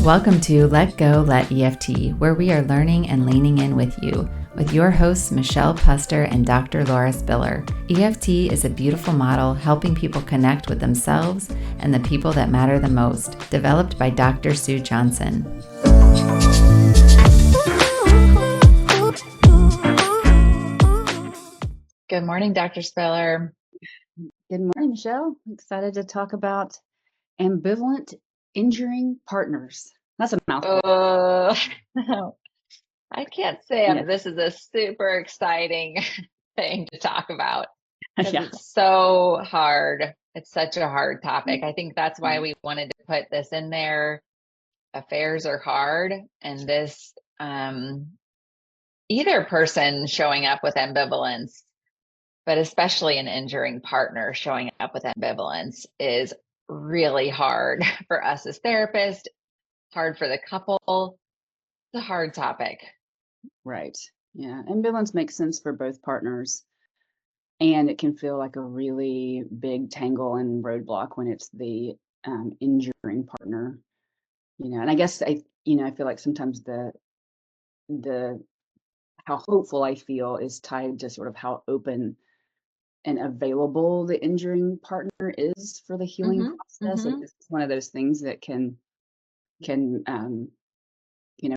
Welcome to Let Go, Let EFT, where we are learning and leaning in with you, with your hosts Michelle Puster and Dr. Laura Spiller. EFT is a beautiful model helping people connect with themselves and the people that matter the most, developed by Dr. Sue Johnson. Good morning, Dr. Spiller. Good morning, Michelle. I'm excited to talk about ambivalent injuring partners. That's a mouthful. I can't say this is a super exciting thing to talk about. Yeah. It's so hard. It's such a hard topic. I think that's why we wanted to put this in there. Affairs are hard, and this either person showing up with ambivalence, but especially an injuring partner showing up with ambivalence, is really hard for us as therapists, hard for the couple. It's a hard topic. Right. Yeah. Ambivalence makes sense for both partners. And it can feel like a really big tangle and roadblock when it's the injuring partner. And I guess I feel like sometimes the how hopeful I feel is tied to sort of how open and available the injuring partner is for the healing process. Like, this is one of those things that can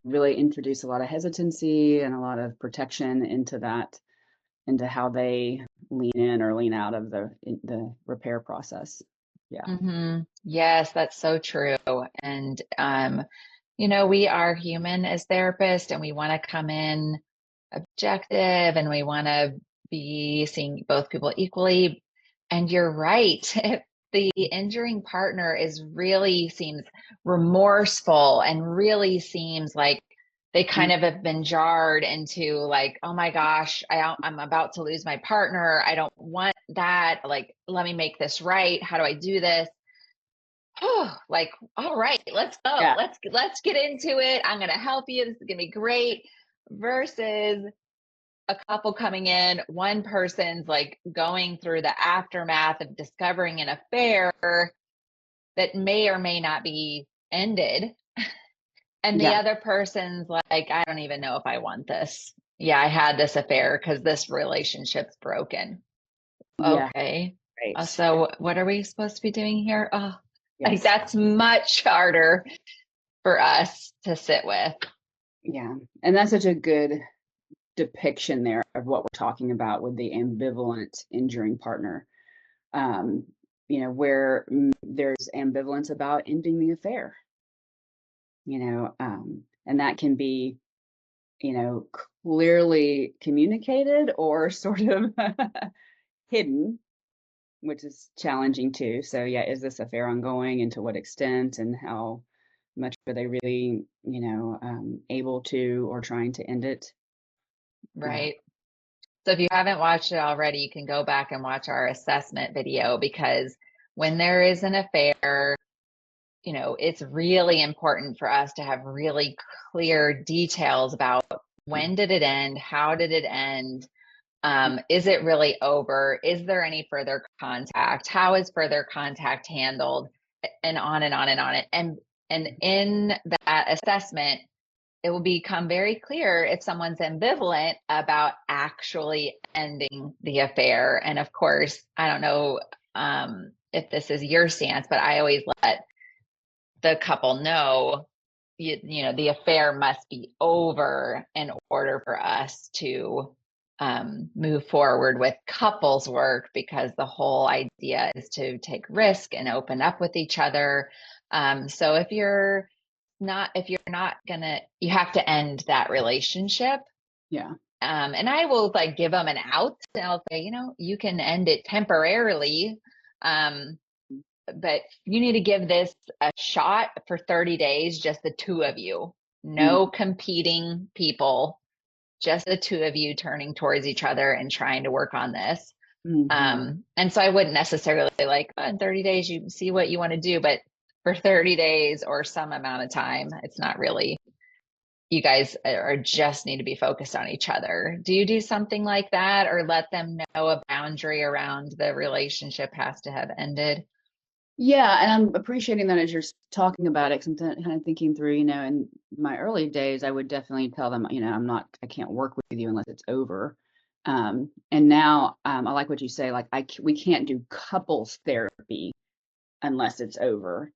really introduce a lot of hesitancy and a lot of protection into how they lean in or lean out of the repair process. Yeah. Yes, that's so true. And we are human as therapists, and we want to come in objective, and we want to be seeing both people equally. And you're right. If the injuring partner seems remorseful and really seems like they kind of have been jarred into like, oh my gosh, I'm about to lose my partner. I don't want that. Like, let me make this right. How do I do this? Oh, like, all right, let's go. Yeah. Let's get into it. I'm going to help you. This is going to be great. Versus a couple coming in, one person's like going through the aftermath of discovering an affair that may or may not be ended. And the other person's like, I don't even know if I want this. Yeah, I had this affair because this relationship's broken. Okay. Right. So what are we supposed to be doing here? Oh, Yes. that's much harder for us to sit with. Yeah. And that's such a good depiction there of what we're talking about with the ambivalent injuring partner. Where there's ambivalence about ending the affair. And that can be, clearly communicated or sort of hidden, which is challenging too. So yeah, is this affair ongoing, and to what extent, and how much are they really, able to or trying to end it? Right. So if you haven't watched it already, you can go back and watch our assessment video, because when there is an affair, it's really important for us to have really clear details about when did it end? How did it end? Is it really over? Is there any further contact? How is further contact handled? And on and on and on. And in that assessment, it will become very clear if someone's ambivalent about actually ending the affair. And of course, I don't know if this is your stance, but I always let the couple know, the affair must be over in order for us to move forward with couples work, because the whole idea is to take risk and open up with each other. So if you're not gonna, you have to end that relationship. Yeah. And I will give them an out, and I'll say, you can end it temporarily. But you need to give this a shot for 30 days, just the two of you, no competing people, just the two of you turning towards each other and trying to work on this. And so I wouldn't necessarily in 30 days, you see what you want to do, but for 30 days or some amount of time, it's not really, you guys are just need to be focused on each other. Do you do something like that, or let them know a boundary around the relationship has to have ended? Yeah, and I'm appreciating that as you're talking about it, 'cause I'm kind of thinking through, in my early days, I would definitely tell them, I can't work with you unless it's over. And now, I like what you say, like, we can't do couples therapy unless it's over.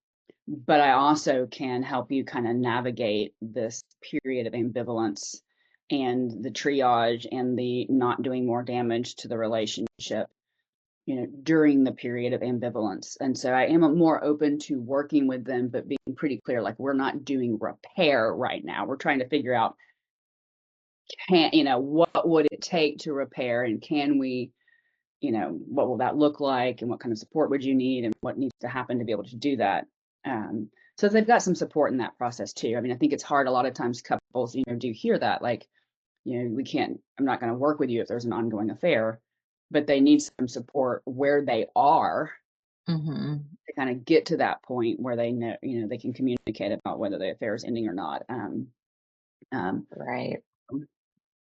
But I also can help you kind of navigate this period of ambivalence and the triage and the not doing more damage to the relationship, during the period of ambivalence. And so I am more open to working with them, but being pretty clear, like we're not doing repair right now. We're trying to figure out, what would it take to repair, and can we, what will that look like, and what kind of support would you need, and what needs to happen to be able to do that. So they've got some support in that process too. I mean, I think it's hard a lot of times couples, do hear that, like, I'm not going to work with you if there's an ongoing affair, but they need some support where they are Hmm. to kind of get to that point where they know, they can communicate about whether the affair is ending or not. Um, Right.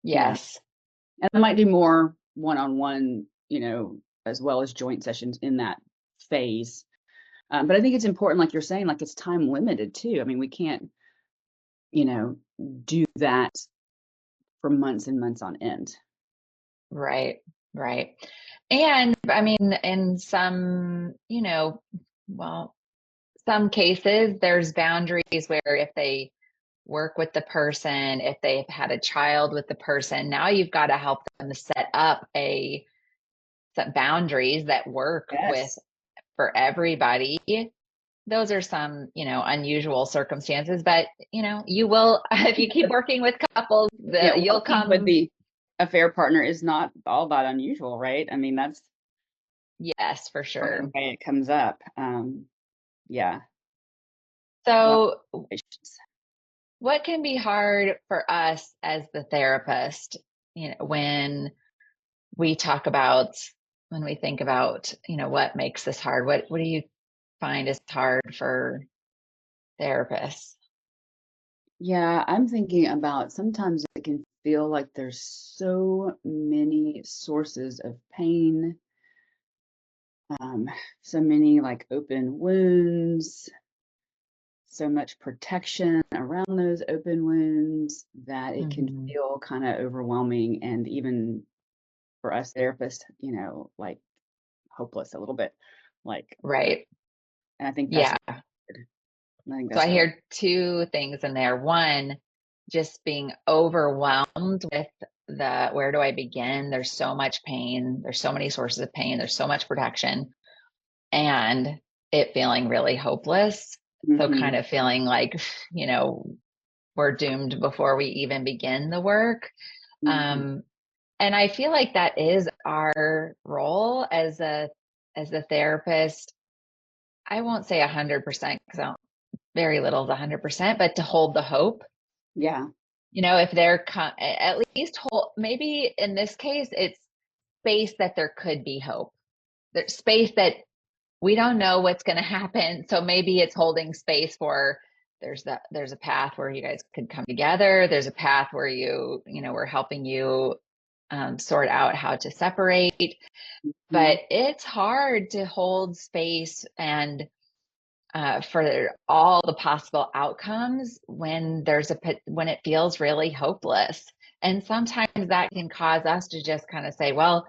yeah, Yes. and I might do more one-on-one, as well as joint sessions in that phase. But I think it's important, like you're saying, like it's time limited too. I mean, we can't, you know, do that for months and months on end. Right. Right. And I mean, in some, well, some cases, there's boundaries where if they work with the person, if they've had a child with the person, now you've got to help them set up some boundaries that work with Yes. for everybody. Those are some, unusual circumstances, but you will, if you keep working with couples, Yeah, you'll working with come. the affair partner is not all that unusual, right? I mean, that's Yes, for kind of the sure. way it comes up. Yeah, lots So of patience. what can be hard for us as the therapist, when we talk about, when we think about, what makes this hard? What do you find is hard for therapists? Yeah, I'm thinking about sometimes it can feel like there's so many sources of pain, um, so many like open wounds, so much protection around those open wounds that it can Hmm. feel kind of overwhelming, and even for us therapists, like hopeless a little bit. Like, Right. and I think that's Yeah. hard. I think So that's I really, hear two things in there. One, just being overwhelmed with where do I begin? There's so much pain. There's so many sources of pain. There's so much protection, and it feeling really hopeless. So kind hmm of feeling like, you know, we're doomed before we even begin the work. hmm Um, and I feel like that is our role as a therapist. I won't say 100% because very little is 100%, but to hold the hope. yeah, If they're at least hold, maybe in this case, it's space that there could be hope. There's space that we don't know what's going to happen. So maybe it's holding space for there's a path where you guys could come together. There's a path where we're helping you sort out how to separate. hmm But it's hard to hold space and for all the possible outcomes when when it feels really hopeless. And sometimes that can cause us to just kind of say, well,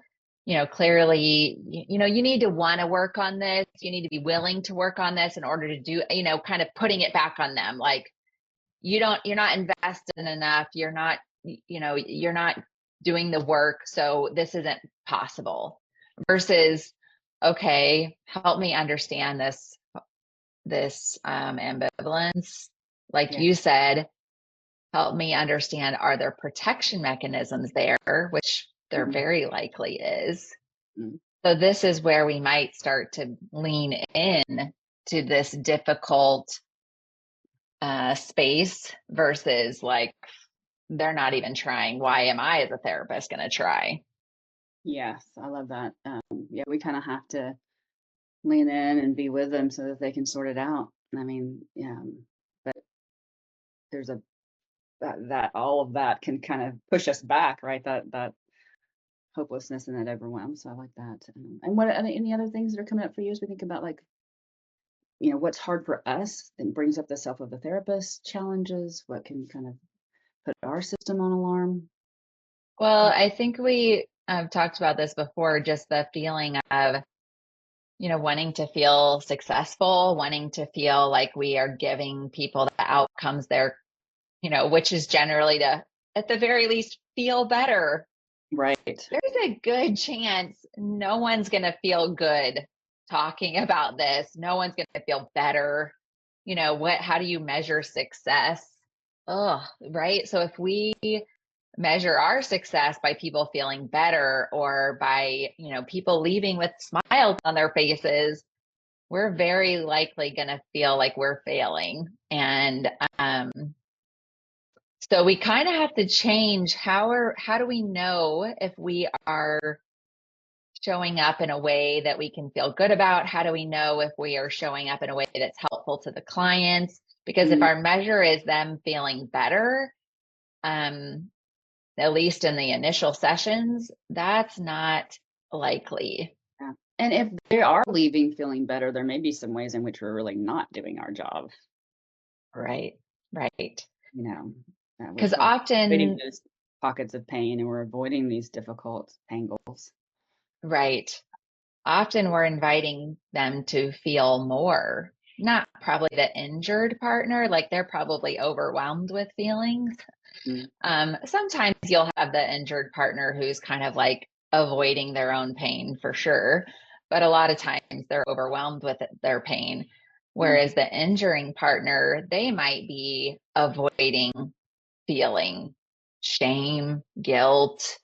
clearly, you need to want to work on this. You need to be willing to work on this in order to do, kind of putting it back on them. Like you're not invested enough. You're not doing the work. So this isn't possible versus, okay, help me understand this ambivalence. Like yeah, you said, help me understand, are there protection mechanisms there, which there mhm, very likely is. mm, So this is where we might start to lean in to this difficult space versus like they're not even trying. Why am I as a therapist going to try? yes, I love that. Yeah, we kind of have to lean in and be with them so that they can sort it out. I mean, yeah, but there's that all of that can kind of push us back, right? That hopelessness and that overwhelm. So I like that. And what are any other things that are coming up for you as we think about like what's hard for us and brings up the self of the therapist, challenges, what can kind of put our system on alarm. Well, I think we talked about this before, just the feeling of, wanting to feel successful, wanting to feel like we are giving people the outcomes they're, which is generally to, at the very least, feel better. Right. There's a good chance no one's going to feel good talking about this. No one's going to feel better. How do you measure success? Oh, right. So if we measure our success by people feeling better or by, people leaving with smiles on their faces, we're very likely going to feel like we're failing. And so we kind of have to change how do we know if we are showing up in a way that we can feel good about? How do we know if we are showing up in a way that's helpful to the clients? Because if our measure is them feeling better, at least in the initial sessions, that's not likely. Yeah. And if they are leaving feeling better, there may be some ways in which we're really not doing our job. Right. Because We're avoiding often, those pockets of pain and we're avoiding these difficult angles. right. Often we're inviting them to feel more, not probably the injured partner, like they're probably overwhelmed with feelings. Sometimes you'll have the injured partner who's kind of like avoiding their own pain for sure, but a lot of times they're overwhelmed with their pain. Whereas the injuring partner, they might be avoiding feeling shame, guilt,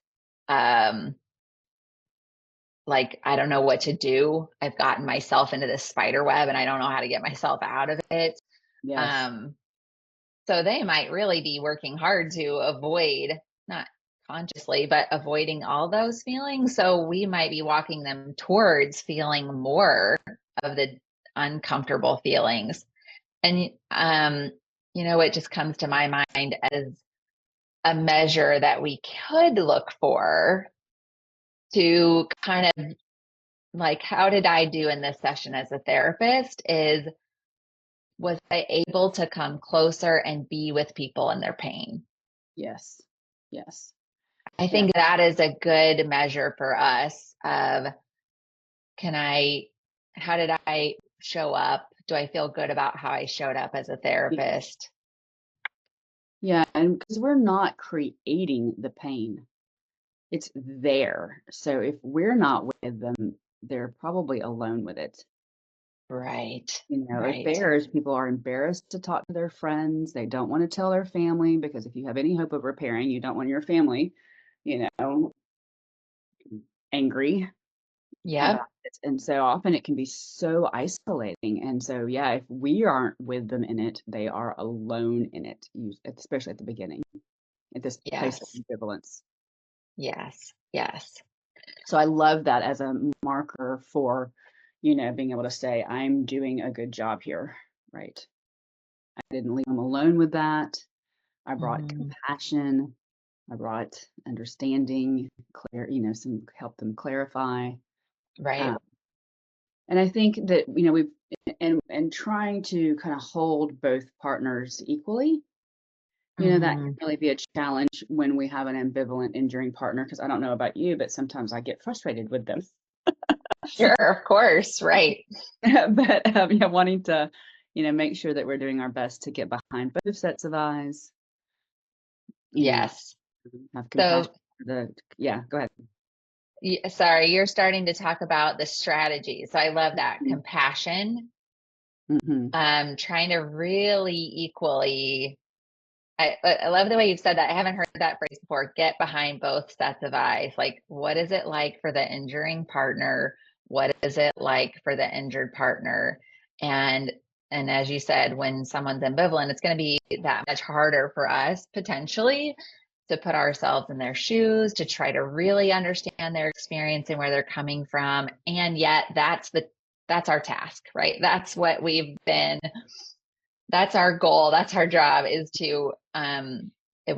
like, I don't know what to do. I've gotten myself into this spider web and I don't know how to get myself out of it. Yes. So they might really be working hard to avoid, not consciously, but avoiding all those feelings. So we might be walking them towards feeling more of the uncomfortable feelings. And, it just comes to my mind as a measure that we could look for to kind of like, how did I do in this session as a therapist? Was I able to come closer and be with people in their pain? Yes. Yes. I think that is a good measure for us of how did I show up? Do I feel good about how I showed up as a therapist? Yeah. And because we're not creating the pain, it's there. So if we're not with them, they're probably alone with it. Right. If bears, people are embarrassed to talk to their friends. They don't want to tell their family because if you have any hope of repairing, you don't want your family, you know, angry Yep. about it. And so often it can be so isolating. And so, yeah, if we aren't with them in it, they are alone in it, especially at the beginning, at this place of Yes. ambivalence. Yes. Yes. So I love that as a marker for, being able to say, I'm doing a good job here, right? I didn't leave them alone with that. I brought compassion. I brought understanding, help them clarify. Right. And I think that, we've, and trying to kind of hold both partners equally, that can really be a challenge when we have an ambivalent injuring partner, because I don't know about you, but sometimes I get frustrated with them. Sure, of course, right. But yeah, wanting to, make sure that we're doing our best to get behind both sets of eyes. Yes. Have compassion yeah, go ahead. Sorry, you're starting to talk about the strategy. So I love that compassion. Trying to really equally. I love the way you've said that. I haven't heard that phrase before. Get behind both sets of eyes. Like, what is it like for the injuring partner? What is it like for the injured partner? And as you said, when someone's ambivalent, it's going to be that much harder for us potentially to put ourselves in their shoes, to try to really understand their experience and where they're coming from. And yet that's our task, right? That's what that's our goal. That's our job, is to, if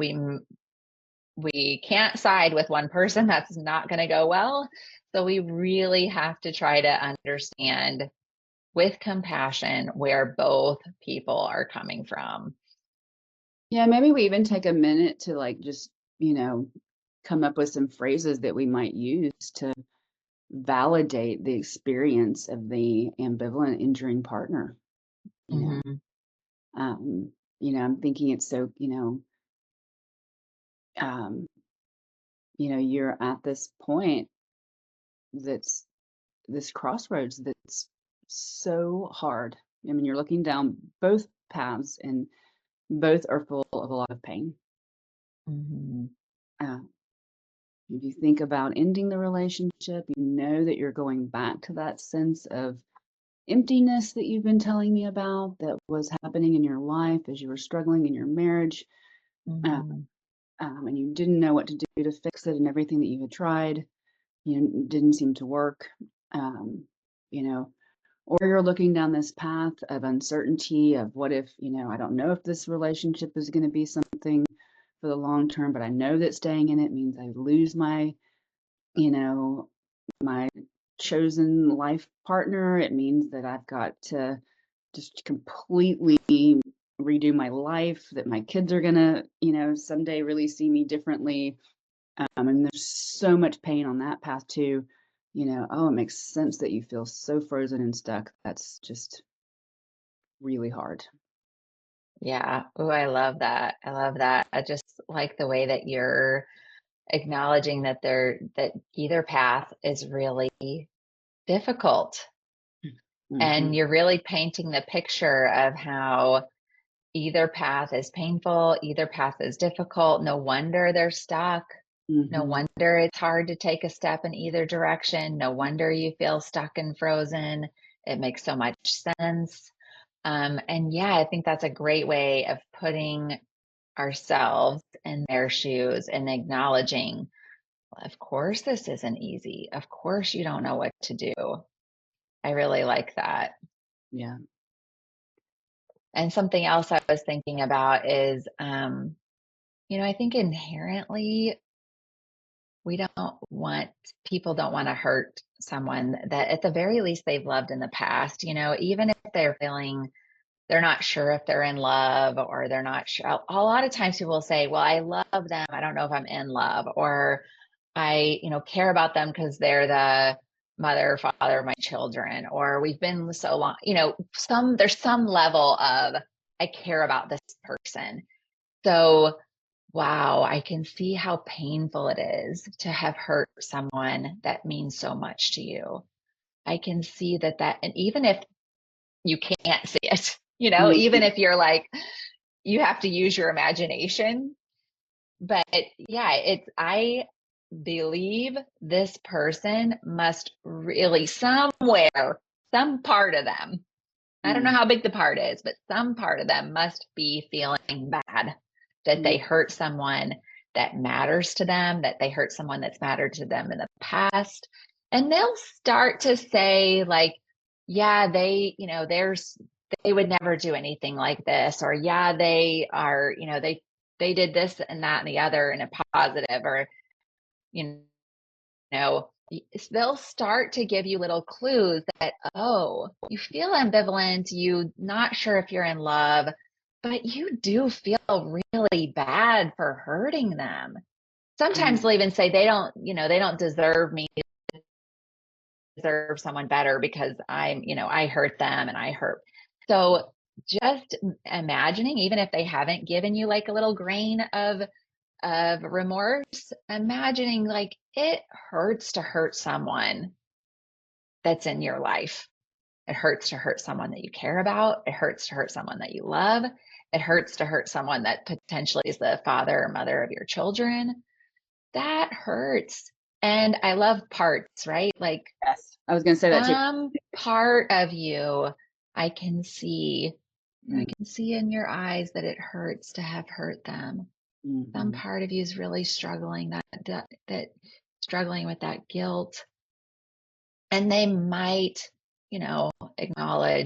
we can't side with one person, that's not going to go well. So we really have to try to understand with compassion where both people are coming from. Yeah, maybe we even take a minute to like just, come up with some phrases that we might use to validate the experience of the ambivalent injuring partner. You know, Mhm. I'm thinking it's so, um, you're at this point that's this crossroads that's so hard. I mean, you're looking down both paths and both are full of a lot of pain. Mhm. Uh, if you think about ending the relationship, you know that you're going back to that sense of emptiness that you've been telling me about that was happening in your life as you were struggling in your marriage. Uh, Mhm. and you didn't know what to do to fix it, and everything that you had tried, didn't seem to work. Um, you know, or you're looking down this path of uncertainty of what if, I don't know if this relationship is going to be something for the long term, but I know that staying in it means I lose my, you know, my chosen life partner. It means that I've got to just completely redo my life, that my kids are gonna, someday really see me differently. And there's so much pain on that path too. Oh, it makes sense that you feel so frozen and stuck. That's just really hard. Yeah. Oh, I love that. I love that. I just like the way that you're acknowledging that either path is really difficult. And Mm-hmm. you're really painting the picture of how either path is painful, either path is difficult. No wonder they're stuck. No Mm-hmm. wonder it's hard to take a step in either direction. No wonder you feel stuck and frozen. It makes so much sense. And yeah, I think that's a great way of putting ourselves in their shoes and acknowledging, well, of course, this isn't easy. Of course, you don't know what to do. I really like that. Yeah. And something else I was thinking about is, I think inherently we don't want people don't want to hurt someone that at the very least they've loved in the past, even if they're feeling they're not sure if they're in love or they're not sure. A lot of times people will say, well, I love them. I don't know if I'm in love, or I, care about them because they're the mother or father of my children, or we've been so long, there's some level of I care about this person. So, wow, I can see how painful it is to have hurt someone that means so much to you. I can see and even if you can't see it, even if you're like, you have to use your imagination. But yeah, I believe this person must really somewhere, some part of them, I don't know Mm-hmm. how big the part is, but some part of them must be feeling bad that they hurt someone that matters to them, that they hurt someone that's mattered to them in the past. And they'll start to say, like, yeah, they would never do anything like this, or yeah, they are, they did this and that and the other in a positive, or, you know, they'll start to give you little clues that, oh, you feel ambivalent, you not sure if you're in love, but you do feel really bad for hurting them. Sometimes they'll even say they don't deserve me, deserve someone better because I hurt them and I hurt. So just imagining, even if they haven't given you like a little grain of remorse, imagining like it hurts to hurt someone that's in your life. It hurts to hurt someone that you care about. It hurts to hurt someone that you love. It hurts to hurt someone that potentially is the father or mother of your children. That hurts. And I love parts, right? Like Yes. I was going to say that too. some part of you, I can see, I Mm-hmm. can see in your eyes that it hurts to have hurt them. Some Mm-hmm. part of you is really struggling that struggling with that guilt, and they might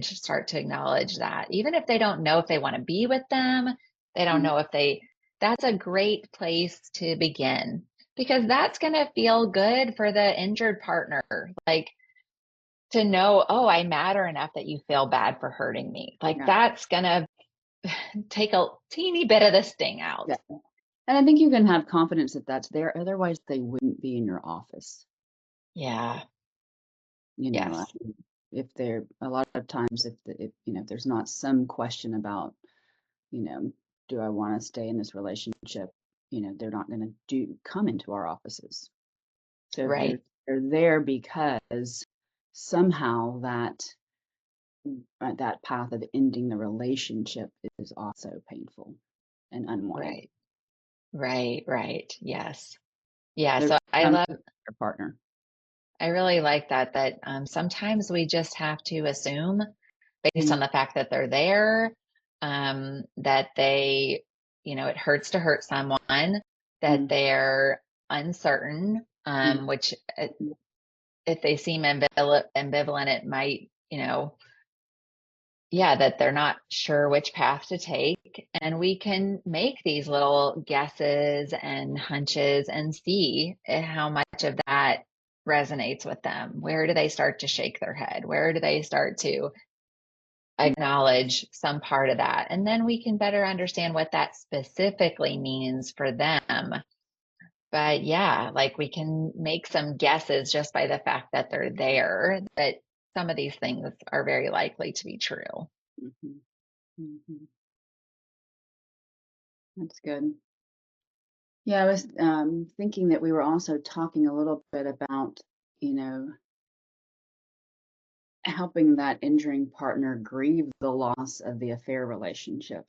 start to acknowledge that, even if they don't know if they want to be with them, they don't know if that's a great place to begin, because that's going to feel good for the injured partner. Like, to know, oh, I matter enough that you feel bad for hurting me. Like Yeah. that's gonna take a teeny bit of the sting out. Yeah. And I think you can have confidence that that's there. Otherwise, they wouldn't be in your office. Yeah. You know, Yes. if they're a lot of times, if you know, if there's not some question about, you know, do I want to stay in this relationship? You know, they're not going to come into our offices. So Right. they're there because somehow that path of ending the relationship is also painful and unwanted. Right. Right. Right. Yes. Yeah. They're So I from love, their partner. I really like that sometimes we just have to assume based on Mm, the fact that they're there, that they, it hurts to hurt someone, that mm, they're uncertain, mm, which mm, if they seem ambivalent, it might, yeah, that they're not sure which path to take. And we can make these little guesses and hunches and see how much of that resonates with them. Where do they start to shake their head? Where do they start to acknowledge some part of that? And then we can better understand what that specifically means for them. But yeah, like we can make some guesses just by the fact that they're there, that some of these things are very likely to be true. mhm, mhm. That's good. Yeah, I was thinking that we were also talking a little bit about, you know, helping that injuring partner grieve the loss of the affair relationship.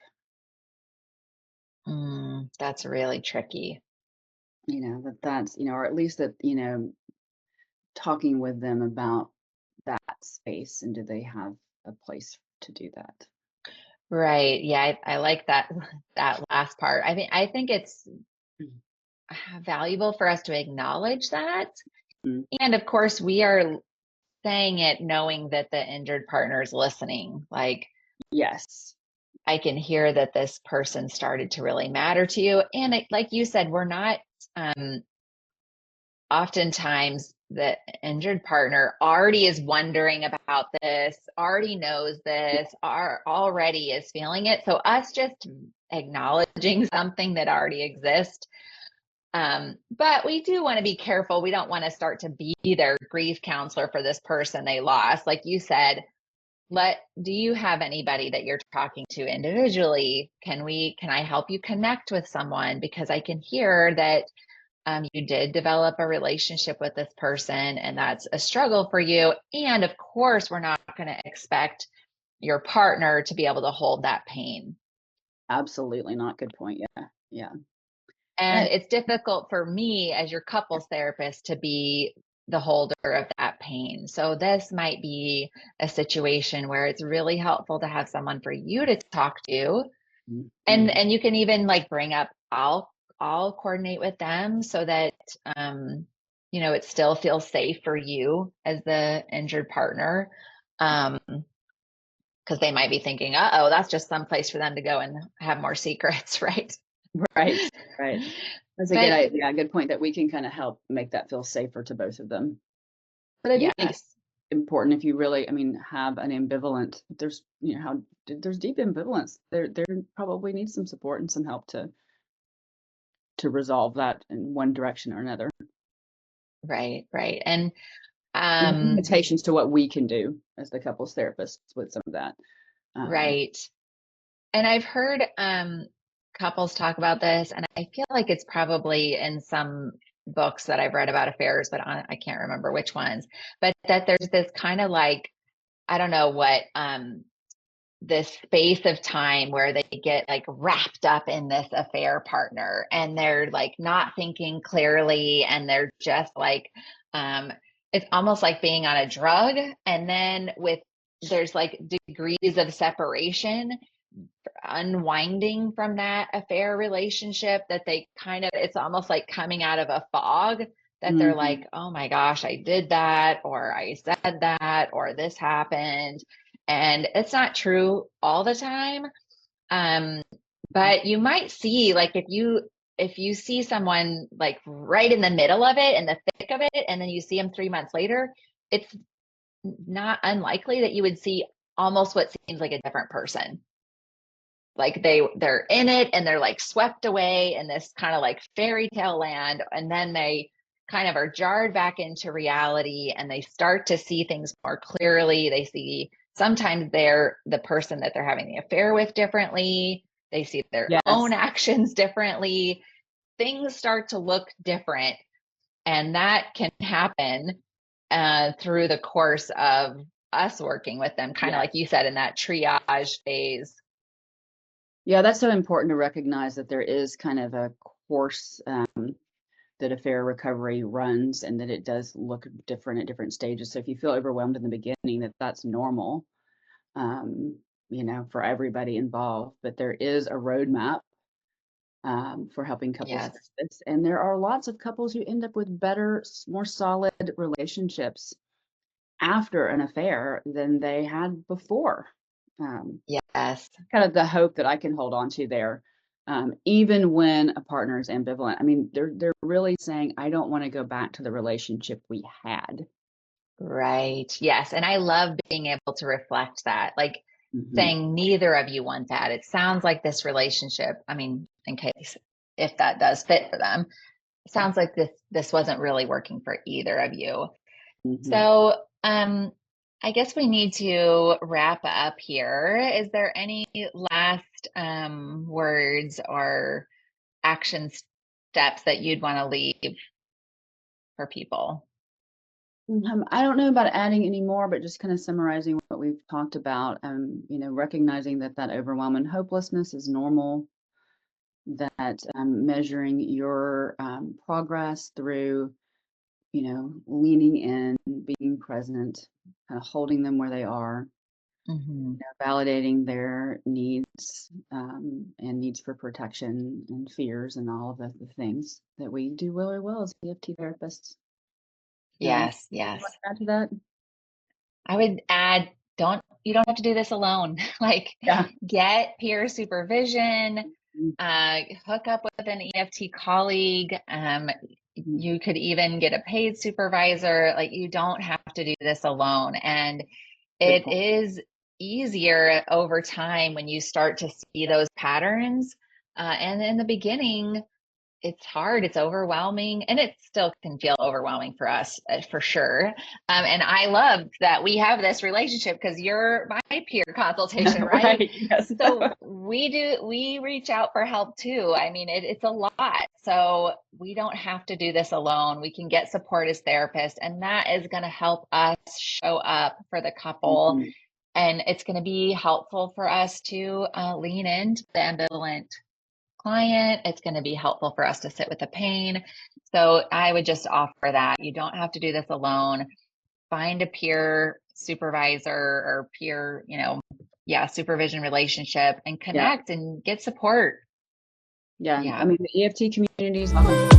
That's really tricky. You know, that's, you know, or at least that, you know, talking with them about that space and do they have a place to do that? Right. Yeah, I like that that last part. I think it's Mhm. valuable for us to acknowledge that. Mm. And of course, we are saying it knowing that the injured partner is listening. Like Yes. I can hear that this person started to really matter to you. And like you said, we're not um oftentimes the injured partner already is wondering about this, already knows this, already is feeling it. So us just acknowledging something that already exists. But we do want to be careful. We don't want to start to be their grief counselor for this person they lost. Like you said, do you have anybody that you're talking to individually? Can I help you connect with someone? Because I can hear that you did develop a relationship with this person and that's a struggle for you. And of course, we're not going to expect your partner to be able to hold that pain. Absolutely not. Good point. Yeah. Yeah. And And it's difficult for me as your couples therapist to be the holder of that pain. So this might be a situation where it's really helpful to have someone for you to talk to. mm, And you can even like bring up, I'll coordinate with them so that it still feels safe for you as the injured partner. Because they might be thinking, oh, that's just some place for them to go and have more secrets, right? right. Right. That's a good But idea. Good point that we can kind of help make that feel safer to both of them. But I do think it's yes, important if you really, I mean, have an ambivalent, if there's, you know, how there's deep ambivalence. There probably needs some support and some help to resolve that in one direction or another. right, right. And And um, limitations to what we can do as the couples therapists with some of that. Um, right. And I've heard couples talk about this, and I feel like it's probably in some books that I've read about affairs, but I can't remember which ones. But that there's this kind of like, I don't know what, this space of time where they get like wrapped up in this affair partner and they're like not thinking clearly and they're just like, it's almost like being on a drug. And then there's like degrees of separation unwinding from that affair relationship that they kind of, it's almost like coming out of a fog that they're mhm. like, oh my gosh, I did that, or I said that, or this happened. And it's not true all the time. Um, but you might see like if you see someone like right in the middle of it, in the thick of it, and then you see them 3 months later, it's not unlikely that you would see almost what seems like a different person. Like they're in it and they're like swept away in this kind of like fairy tale land, and then they kind of are jarred back into reality and they start to see things more clearly. They see sometimes they're the person that they're having the affair with differently. They see their own Yes. actions differently. Things start to look different, and that can happen through the course of us working with them, kind of like you said, in that triage phase. Yeah, that's so important to recognize that there is kind of a course that affair recovery runs, and that it does look different at different stages. So if you feel overwhelmed in the beginning, that's normal, you know, for everybody involved. But there is a roadmap for helping couples Yes. fix this. And there are lots of couples who end up with better, more solid relationships after an affair than they had before. Yes. Kind of the hope that I can hold on to there. Even when a partner is ambivalent, I mean, they're really saying, I don't want to go back to the relationship we had. Right. Yes. And I love being able to reflect that, like Mm-hmm. saying neither of you want that. It sounds like this relationship, I mean, in case if that does fit for them, it sounds like this wasn't really working for either of you. Mm-hmm. So, I guess we need to wrap up here. Is there any last words or action steps that you'd want to leave for people? I don't know about adding any more, but just kind of summarizing what we've talked about. You know, recognizing that overwhelm and hopelessness is normal. That measuring your progress through, you know, leaning in, being present, kind of holding them where they are, Mm-hmm. you know, validating their needs and needs for protection and fears and all of the things that we do really well as EFT therapists. Yes, You yes. want to add to that? I would add, you don't have to do this alone. Like Yeah. get peer supervision, Mhm. hook up with an EFT colleague. Mhm. You could even get a paid supervisor. Like you don't have to do this alone. And Good it point. is easier over time when you start to see those patterns. And in the beginning, it's hard, it's overwhelming, and it still can feel overwhelming for us for sure. And I love that we have this relationship because you're my peer consultation, right? Right. Yes. So we reach out for help too. I mean, it's a lot. So we don't have to do this alone. We can get support as therapists, and that is going to help us show up for the couple. Mhm. And it's going to be helpful for us to lean into the ambivalent client. It's going to be helpful for us to sit with the pain. So I would just offer that you don't have to do this alone. Find a peer supervisor or peer, supervision relationship and Yeah. connect and get support. Yeah. I Yeah. mean, the EFT community is often